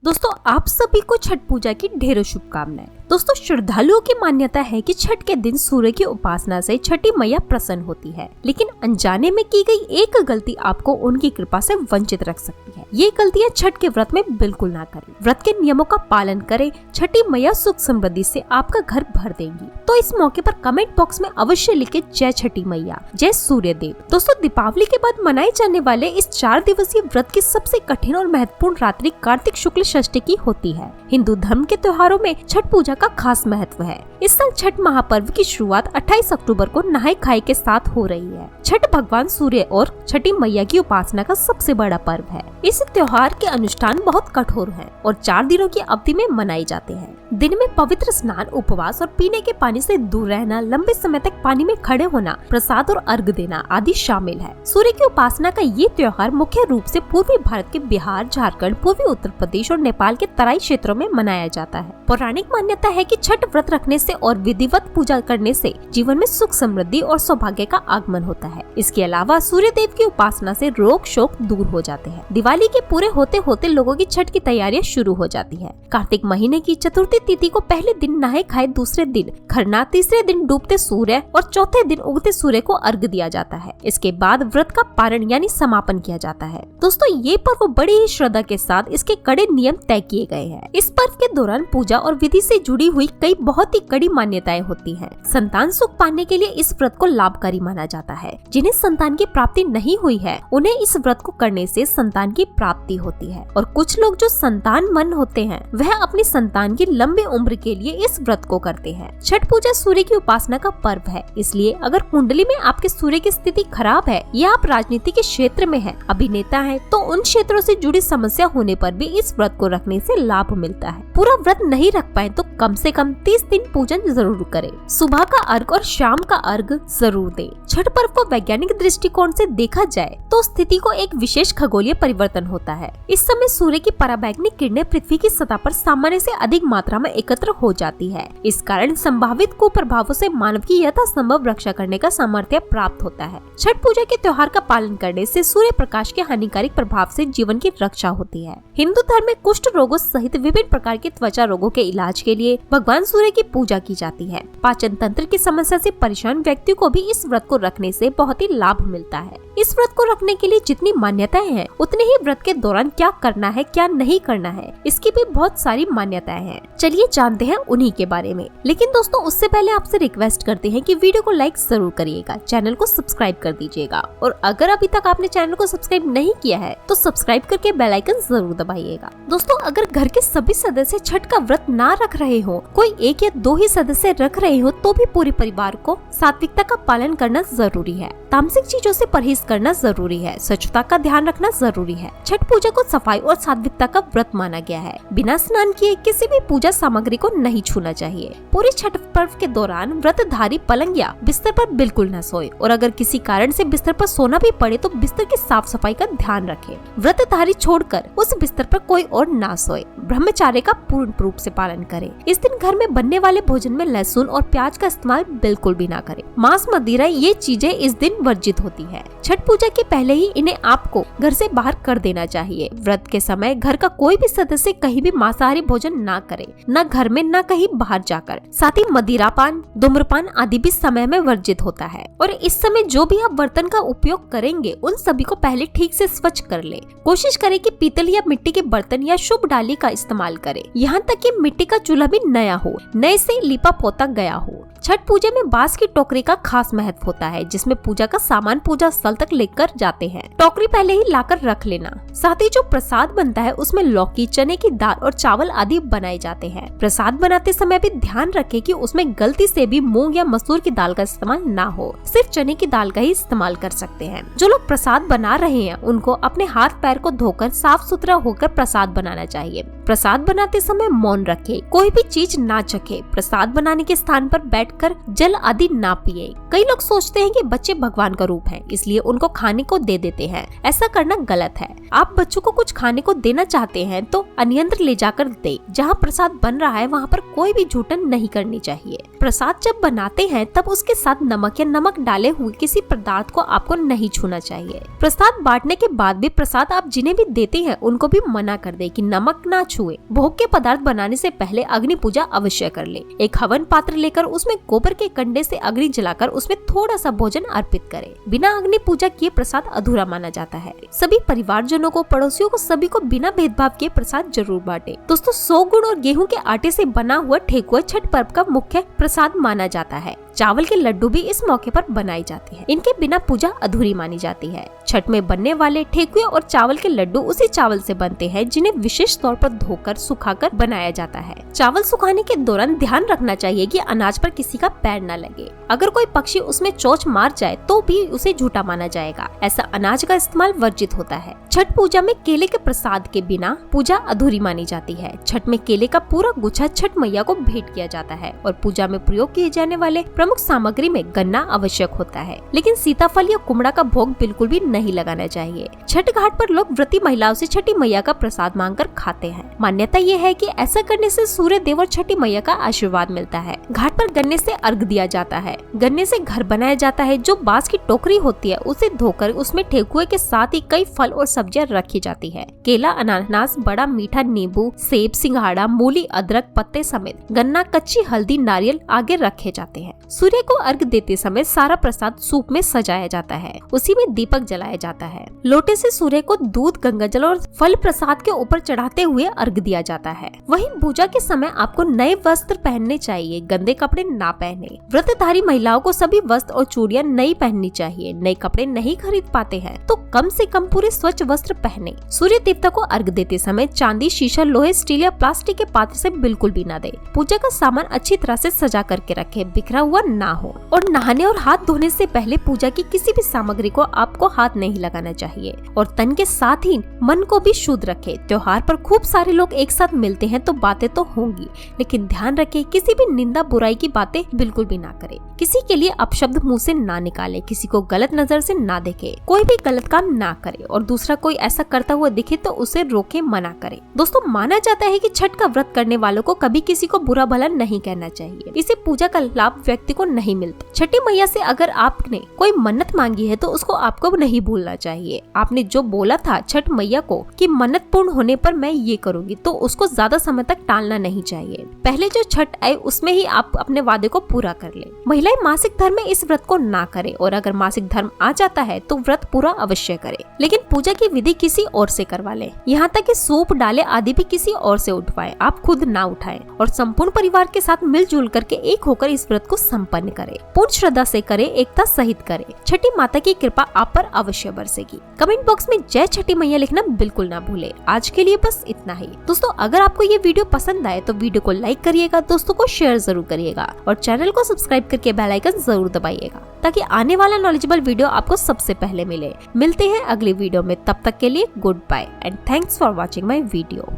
दोस्तों आप सभी को छठ पूजा की ढेरों शुभकामनाएं। दोस्तों श्रद्धालुओं की मान्यता है कि छठ के दिन सूर्य की उपासना से छठी मैया प्रसन्न होती है, लेकिन अनजाने में की गई एक गलती आपको उनकी कृपा से वंचित रख सकती है। ये गलतियां छठ के व्रत में बिल्कुल ना करें। व्रत के नियमों का पालन करें। छठी मैया सुख समृद्धि से आपका घर भर देंगी। तो इस मौके पर कमेंट बॉक्स में अवश्य लिखे जय छठी मैया, जय सूर्य देव। दोस्तों दीपावली के बाद मनाए जाने वाले इस 4 दिवसीय व्रत की सबसे कठिन और महत्वपूर्ण रात्रि कार्तिक शुक्ल षष्ठी की होती है। हिंदू धर्म के त्योहारों में छठ पूजा का खास महत्व है। इस साल छठ महापर्व की शुरुआत 28 अक्टूबर को नहाय खाए के साथ हो रही है। छठ भगवान सूर्य और छठी मैया की उपासना का सबसे बड़ा पर्व है। इस त्योहार के अनुष्ठान बहुत कठोर हैं और 4 दिनों की अवधि में मनाए जाते हैं। दिन में पवित्र स्नान, उपवास और पीने के पानी से दूर रहना, लंबे समय तक पानी में खड़े होना, प्रसाद और अर्घ देना आदि शामिल है। सूर्य की उपासना का ये त्योहार मुख्य रूप से पूर्वी भारत के बिहार, झारखंड, पूर्वी उत्तर प्रदेश और नेपाल के तराई क्षेत्रों में मनाया जाता है। पौराणिक मान्यता है कि छठ व्रत रखने से और विधिवत पूजा करने से जीवन में सुख समृद्धि और सौभाग्य का आगमन होता है। इसके अलावा सूर्य देव की उपासना से रोग शोक दूर हो जाते हैं। दिवाली के पूरे होते होते लोगों की छठ की तैयारियां शुरू हो जाती है। कार्तिक महीने की चतुर्थी तिथि को पहले दिन नहाए खाए, दूसरे दिन खरना, तीसरे दिन डूबते सूर्य और चौथे दिन उगते सूर्य को अर्घ दिया जाता है। इसके बाद व्रत का पारण यानी समापन किया जाता है। दोस्तों ये पर्व बड़ी ही श्रद्धा के साथ इसके कड़े नियम तय किए गए हैं। इस पर्व के दौरान पूजा और विधि से जुड़ी हुई कई बहुत ही कड़ी मान्यताएं होती हैं। संतान सुख पाने के लिए इस व्रत को लाभकारी माना जाता है। जिन्हें संतान की प्राप्ति नहीं हुई है उन्हें इस व्रत को करने से संतान की प्राप्ति होती है। और कुछ लोग जो संतानवान होते हैं वह अपनी संतान की लंबी उम्र के लिए इस व्रत को करते हैं। छठ पूजा सूर्य की उपासना का पर्व है, इसलिए अगर कुंडली में आपके सूर्य की स्थिति खराब है या आप राजनीति के क्षेत्र में हैं, अभिनेता हैं, तो उन क्षेत्रों से जुड़ी समस्या होने पर भी इस व्रत को रखने से लाभ मिलता है। पूरा व्रत नहीं रख पाए तो कम से कम 30 दिन पूजन जरूर करें। सुबह का अर्घ और शाम का अर्घ जरूर दें। छठ पर्व को वैज्ञानिक दृष्टिकोण से देखा जाए तो स्थिति को एक विशेष खगोलीय परिवर्तन होता है। इस समय सूर्य की पराबैंगनी किरणें पृथ्वी की सतह पर सामान्य से अधिक मात्रा में एकत्र हो जाती है। इस कारण संभावित कुप्रभावों से मानव की यथासंभव रक्षा करने का सामर्थ्य प्राप्त होता है। छठ पूजा के त्योहार का पालन करने से सूर्य प्रकाश के हानिकारक प्रभाव से जीवन की रक्षा होती है। हिंदू धर्म में कुष्ठ रोगों सहित विभिन्न प्रकार के त्वचा रोगों के इलाज के लिए भगवान सूर्य की पूजा की जाती है। पाचन तंत्र की समस्या से परेशान व्यक्ति को भी इस व्रत को रखने से बहुत ही लाभ मिलता है। इस व्रत को रखने के लिए जितनी मान्यताएं हैं उतने ही व्रत के दौरान क्या करना है क्या नहीं करना है इसकी भी बहुत सारी मान्यताएं हैं। चलिए जानते हैं उन्हीं के बारे में। लेकिन दोस्तों उससे पहले आपसे रिक्वेस्ट करते हैं कि वीडियो को लाइक जरूर करिएगा, चैनल को सब्सक्राइब कर दीजिएगा और अगर अभी तक आपने चैनल को सब्सक्राइब नहीं किया है तो सब्सक्राइब करके बेल आइकन जरूर दबाइएगा। दोस्तों अगर घर के सभी सदस्य छठ का व्रत ना रख रहे हो, कोई 1 या 2 ही सदस्य रख रहे हो, तो भी पूरे परिवार को सात्विकता का पालन करना जरूरी है। तामसिक चीजों से परहेज करना जरूरी है। स्वच्छता का ध्यान रखना जरूरी है। छठ पूजा को सफाई और सात्विकता का व्रत माना गया है। बिना स्नान किए किसी भी पूजा सामग्री को नहीं छूना चाहिए। पूरे छठ पर्व के दौरान व्रतधारी पलंग या बिस्तर पर बिल्कुल न सोए और अगर किसी कारण से बिस्तर पर सोना भी पड़े तो बिस्तर की साफ सफाई का ध्यान रखें। व्रतधारी छोड़कर उस बिस्तर पर कोई और ना सोए। ब्रह्मचर्य का पूर्ण रूप से पालन करें। इस दिन घर में बनने वाले भोजन में लहसुन और प्याज का इस्तेमाल बिल्कुल भी ना करें। मांस, मदिरा ये चीजें इस दिन वर्जित होती है। छठ पूजा के पहले ही इन्हें आपको घर से बाहर कर देना चाहिए। व्रत के समय घर का कोई भी सदस्य कहीं भी मांसाहारी भोजन ना करे, न घर में न कहीं बाहर जाकर। साथ ही मदिरापान, धूम्रपान आदि भी समय में वर्जित होता है। और इस समय जो भी आप बर्तन का उपयोग करेंगे उन सभी को पहले ठीक से स्वच्छ कर ले। कोशिश करें कि पीतल या मिट्टी के बर्तन या शुभ डाली का इस्तेमाल करें। यहाँ तक कि मिट्टी का चूल्हा भी नया हो, नए से लिपा पोता गया हो। छठ पूजा में बांस की टोकरी का खास महत्व होता है, जिसमें पूजा का सामान पूजा स्थल तक लेकर जाते हैं। टोकरी पहले ही लाकर रख लेना। साथ ही जो प्रसाद बनता है उसमें लौकी, चने की दाल और चावल आदि बनाए जाते हैं। प्रसाद बनाते समय भी ध्यान रखें कि उसमें गलती से भी मूंग या मसूर की दाल का इस्तेमाल ना हो, सिर्फ चने की दाल का ही इस्तेमाल कर सकते हैं। जो लोग प्रसाद बना रहे हैं उनको अपने हाथ पैर को धोकर साफ सुथरा होकर प्रसाद बनाना चाहिए। प्रसाद बनाते समय मौन रखें, कोई भी चीज ना चखे। प्रसाद बनाने के स्थान पर बैठकर जल आदि ना पिए। कई लोग सोचते हैं कि बच्चे भगवान का रूप है, इसलिए उनको खाने को दे देते हैं। ऐसा करना गलत है। आप बच्चों को कुछ खाने को देना चाहते हैं तो अन्यंत्र ले जाकर दे। जहाँ प्रसाद बन रहा है वहाँ पर कोई भी झूठन नहीं करनी चाहिए। प्रसाद जब बनाते हैं तब उसके साथ नमक या नमक डाले हुए किसी पदार्थ को आपको नहीं छूना चाहिए। प्रसाद बांटने के बाद भी प्रसाद आप जिन्हें भी देते हैं उनको भी मना कर दे कि नमक ना छुए। भोग के पदार्थ बनाने से पहले अग्नि पूजा अवश्य कर ले। एक हवन पात्र लेकर उसमें गोबर के कंडे से अग्नि जलाकर उसमें थोड़ा सा भोजन अर्पित करे। बिना अग्नि पूजा किए प्रसाद अधूरा माना जाता है। सभी परिवारजनों को, पड़ोसियों को, सभी को बिना भेदभाव के प्रसाद जरूर बांटे। दोस्तों 100 गुण और गेहूं के आटे से बना हुआ ठेकुआ छठ पर्व का मुख्य प्रसाद माना जाता है। चावल के लड्डू भी इस मौके पर बनाए जाते हैं। इनके बिना पूजा अधूरी मानी जाती है। छठ में बनने वाले ठेकुए और चावल के लड्डू उसी चावल से बनते हैं जिन्हें विशेष तौर पर धोकर सुखाकर बनाया जाता है। चावल सुखाने के दौरान ध्यान रखना चाहिए कि अनाज पर किसी का पैर न लगे। अगर कोई पक्षी उसमें चोंच मार जाए तो भी उसे झूठा माना जाएगा। ऐसा अनाज का इस्तेमाल वर्जित होता है। छठ पूजा में केले के प्रसाद के बिना पूजा अधूरी मानी जाती है। छठ में केले का पूरा गुच्छा छठ मैया को भेंट किया जाता है और पूजा में प्रयोग किए जाने वाले प्रमुख सामग्री में गन्ना आवश्यक होता है, लेकिन सीताफल या कुमड़ा का भोग बिल्कुल भी नहीं लगाना चाहिए। छठ घाट पर लोग व्रती महिलाओं से छठी मैया का प्रसाद मांगकर खाते हैं। मान्यता ये है कि ऐसा करने से सूर्य देव और छठी मैया का आशीर्वाद मिलता है। घाट पर गन्ने से अर्घ दिया जाता है। गन्ने से घर बनाया जाता है। जो बांस की टोकरी होती है उसे धोकर उसमें ठेकुए के साथ ही कई फल और सब्जियां रखी जाती है। केला, अनानास, बड़ा मीठा नींबू, सेब, सिंघाड़ा, मूली, अदरक, पत्ते समेत गन्ना, कच्ची हल्दी, नारियल आगे रखे जाते हैं। सूर्य को अर्घ देते समय सारा प्रसाद सूप में सजाया जाता है। उसी में दीपक जलाया जाता है। लोटे से सूर्य को दूध, गंगाजल और फल प्रसाद के ऊपर चढ़ाते हुए अर्घ दिया जाता है। वहीं पूजा के समय आपको नए वस्त्र पहनने चाहिए, गंदे कपड़े ना पहने। व्रतधारी महिलाओं को सभी वस्त्र और चूड़ियां नई पहननी चाहिए। नए कपड़े नहीं खरीद पाते हैं तो कम से कम पूरे स्वच्छ वस्त्र पहने। सूर्य देवता को अर्घ देते समय चांदी, शीशा, लोहे, स्टील या प्लास्टिक के पात्र से बिल्कुल भी ना दे। पूजा का सामान अच्छी तरह से सजा करके रखे, बिखरा हुआ ना हो। और नहाने और हाथ धोने से पहले पूजा की किसी भी सामग्री को आपको हाथ नहीं लगाना चाहिए और तन के साथ ही मन को भी शुद्ध रखे। त्योहार पर खूब सारे लोग एक साथ मिलते हैं तो बातें तो होंगी, लेकिन ध्यान रखें किसी भी निंदा, बुराई की बातें बिल्कुल भी ना करें। किसी के लिए अपशब्द मुंह से ना निकाले, किसी को गलत नजर से ना देखे, कोई भी गलत काम ना करे और दूसरा कोई ऐसा करता हुआ दिखे तो उसे रोके, मना करे। दोस्तों माना जाता है कि छठ का व्रत करने वालों को कभी किसी को बुरा भला नहीं कहना चाहिए। इसे पूजा का लाभ व्यक्ति को नहीं मिलता। छठी मैया से अगर आपने कोई मन्नत मांगी है तो उसको आपको नहीं भूलना चाहिए। आपने जो बोला था छठ मैया को कि मन्नत पूर्ण होने पर मैं ये करूंगी, तो उसको ज्यादा समय तक टालना नहीं चाहिए। पहले जो छठ आए उसमें ही आप अपने वादे को पूरा कर ले। महिलाएं मासिक धर्म में इस व्रत को ना करें और अगर मासिक धर्म आ जाता है तो व्रत पूरा अवश्य करे, लेकिन पूजा की विधि किसी और से करवा ले। यहाँ तक कि सूप, डाले आदि भी किसी और से उठवाए, आप खुद ना उठाएं और संपूर्ण परिवार के साथ मिलजुल करके एक होकर इस व्रत को संपन्न करे। पूर्ण श्रद्धा से करे, एकता सहित करे। छठी माता की कृपा आप पर अवश्य बरसेगी। कमेंट बॉक्स में जय छठी मैया लिखना बिल्कुल ना भूले। आज के लिए बस इतना ही। दोस्तों अगर आपको ये वीडियो पसंद आए तो वीडियो को लाइक करिएगा, दोस्तों को शेयर जरूर करिएगा और चैनल को सब्सक्राइब करके बेल आइकन जरूर दबाइएगा ताकि आने वाला नॉलेजेबल वीडियो आपको सबसे पहले मिले। मिलते हैं अगली वीडियो में, तब तक के लिए good bye and thanks for watching my video.